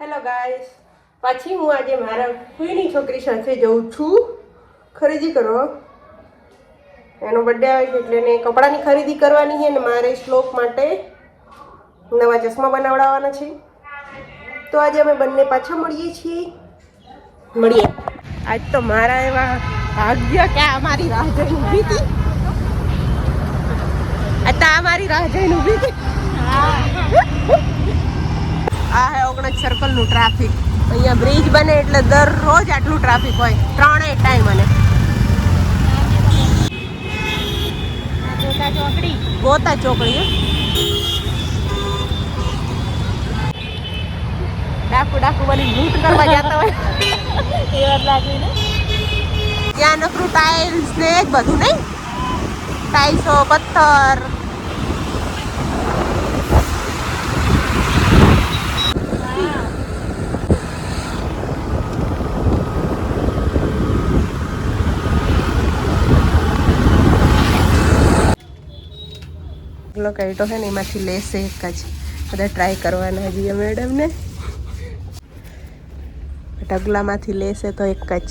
Hello guys, પાછી હું આજે મારા ફૂઈની છોકરી સાથે જઉં છું ખરીદી કરવા. એનો બર્થડે આવે છે એટલે એને કપડાની ખરીદી કરવાની છે ને મારે શ્લોક માટે નવા ચશ્મા બનાવડાવવાના છે. તો આજે અમે બંને પાછા મળીએ છીએ. આજ તો મારા એવા ભાગ્ય કે અમારી રાહ જોઈને ઊભી હતી. આ અમારી રાહ જોઈને ઊભી હતી. આ હે ઓગણજ સર્કલનું ટ્રાફિક. અહીંયા બ્રિજ બને એટલે દરરોજ આટલું ટ્રાફિક હોય, ત્રણેય ટાઈમ. અને ગોતા ચોકડી ડાકુ બની લૂંટ કરવા જતા હોય એ વાત લાગી ને. ત્યાં નકરું ટાઇલ્સ ને જ બધું નહીં, ટાઇલ્સો પથ્થર. લોકાઈટો છે ને એમાંથી લેશે એક જ, બધા ટ્રાય કરવાના છીએ મેડમને. ઢગલામાંથી લેશે તો એક જ.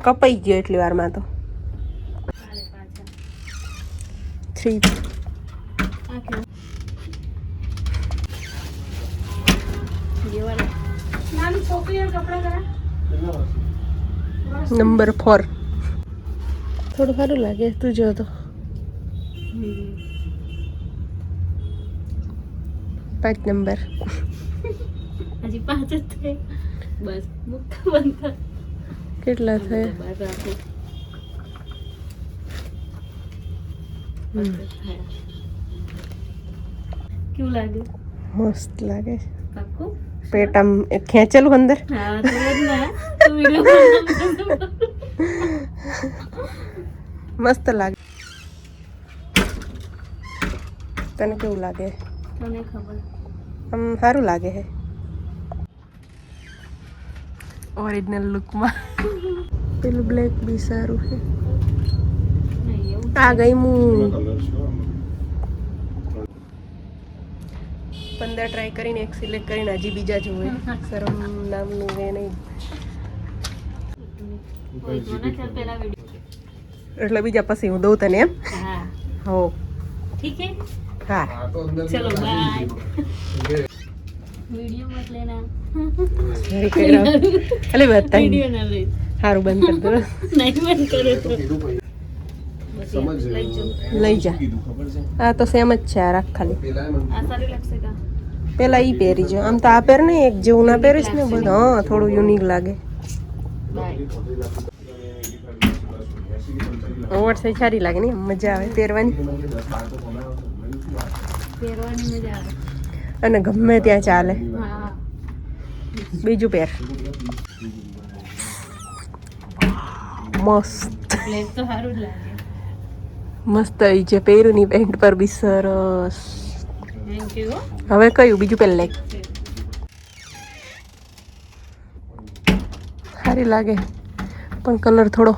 કપાઈ ગયો એટલી વારમાં તો. 3 નંબર 4 થોડું સારું લાગે તું જો તો. 5 નંબર હજી 5 જ થાય બસ. મુક્ત બંધ કર. કેટલા થયા? કેવું લાગે? મસ્ત લાગે. પાક્કું પેટ આમ ખેંચેલું અંદર. હા તો જ ના તું વિડિયો મસ્ત લાગે. તને કેવું લાગે? તને ખબર. આમ સારું લાગે હે ઓરિજિનલ લુકમાં. પેલું બ્લેક બી સારું છે. આ ગઈ હું 15 ટ્રાય કરીને એક સિલેક્ટ કરીને હજી બીજા જોવે. શરમ નામનું એ નહીં એટલે બીજા પછી હું દઉં તને એમ. હા હો ઠીક હે. હા ચલો બાય. वीडियो मत लेना. अरे बता वीडियो ना ले. हारू बंद कर दो. नहीं बंद करे तो લઈ જા. આ તો સેમ જ છે. આ રાખ ખાલી. આ સારી લાગશે કા? પેલા ઈ પહેરી જો. આમ તો આ પહેર ને એક જેવું ના પહેરીશ ને બધું. હા થોડું યુનિક લાગે. ઓવર સાઈઝ સારી લાગે ને, મજા આવે પહેરવાની. પહેરવાની મજા આવે અને ગમે ત્યાં ચાલે. હા બીજું પહેર. મસ્ત બ્લેક તો સારું જ લાગે. મસ્ત ઈ જે પહેર્યું ની પેન્ટ પર બી સરસ. Thank you. હવે કયું બીજું પહેર લે. સારી લાગે પણ કલર થોડો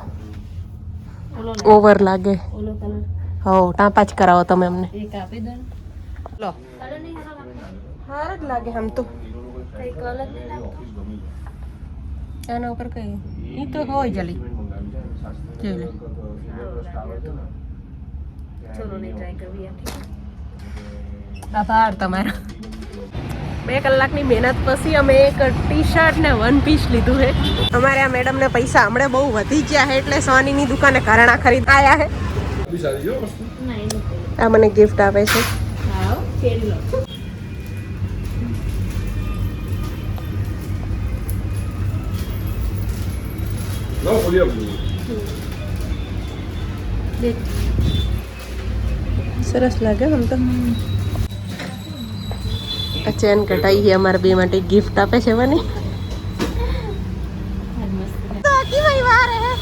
ઓલો ઓવર લાગે. ઓલો કલર હો ટાંપા જ કરાવો તમે અમને. એક આપી દો ને. લો કલર નહીં સારો લાગે. સારું જ લાગે આમ તો. કઈ કલર નહીં લાગતો. એના ઉપર કઈ ઈ તો હોય જલી. જોઈ લે. ચલો નહીં ટ્રાય કરવી. આભાર તમારો. 2 કલાકની મહેનત પછી અમે એક ટી શર્ટ ને 1 પીસ લીધું છે. અમારે આ મેડમ ને પૈસા હમણાં બહુ વધી ગયા છે એટલે સોનીની દુકાને ઘરેણા ખરીદ આયા છે. આ મને ગિફ્ટ આપે છે. હા પહેરી લો. સરસ લાગે આમ તો. આ ચેન કટાઈ છે અમારા બે માટે ગિફ્ટ આપે છે મને. તો આકી ભાઈ વાર હે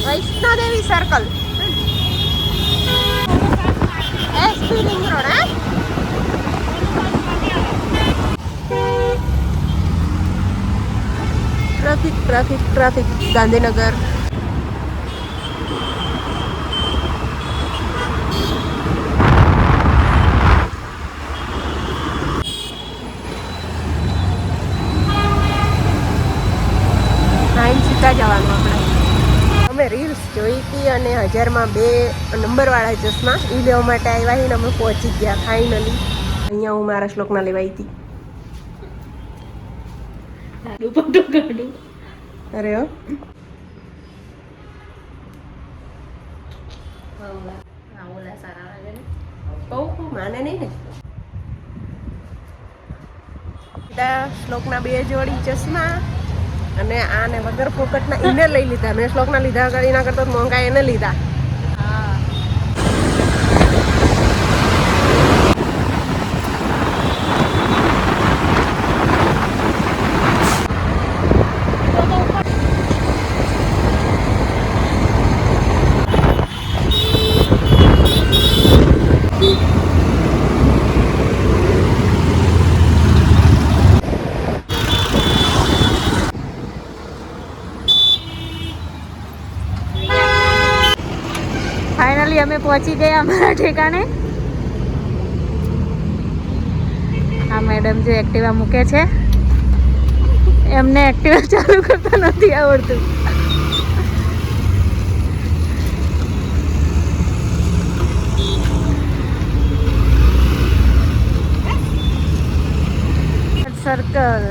Vaishno Devi circle. SP ring road. Traffic traffic traffic Gandhinagar. સીધા જવાનું આપણે. અમે રીલ્સ જોઈ હતી અને 1000માં 2 નંબરવાળા ચશ્મા એ લેવા માટે આવ્યા ને અમે પહોંચી ગયા ફાઇનલી. અહીંયા હું મારા શ્લોકના લેવાઈ હતી. અરે હો કહું માને નહીં ને. શ્લોકના 2 જોડી ચશ્મા અને આને વગર ફોકટના એને લઈ લીધા. મેં શ્લોકના લીધા વગર એના કરતા મોંઘા એને લીધા. ફાઇનલી અમે પહોંચી ગયા અમારા ઠેકાણે. આ મેડમ જે એક્ટિવા મૂકે છે એમને એક્ટિવા ચાલુ કરતા નથી આવડતું. સર્કલ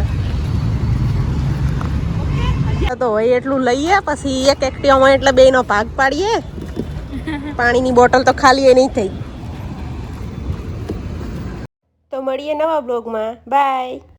તો હોય એટલું લઈએ પછી એક એક્ટિવામાં એટલે 2નો ભાગ પાડીએ. પાણીની બોટલ તો ખાલી એ નહીં થઈ. તો મળીએ નવા બ્લોગમાં. બાય.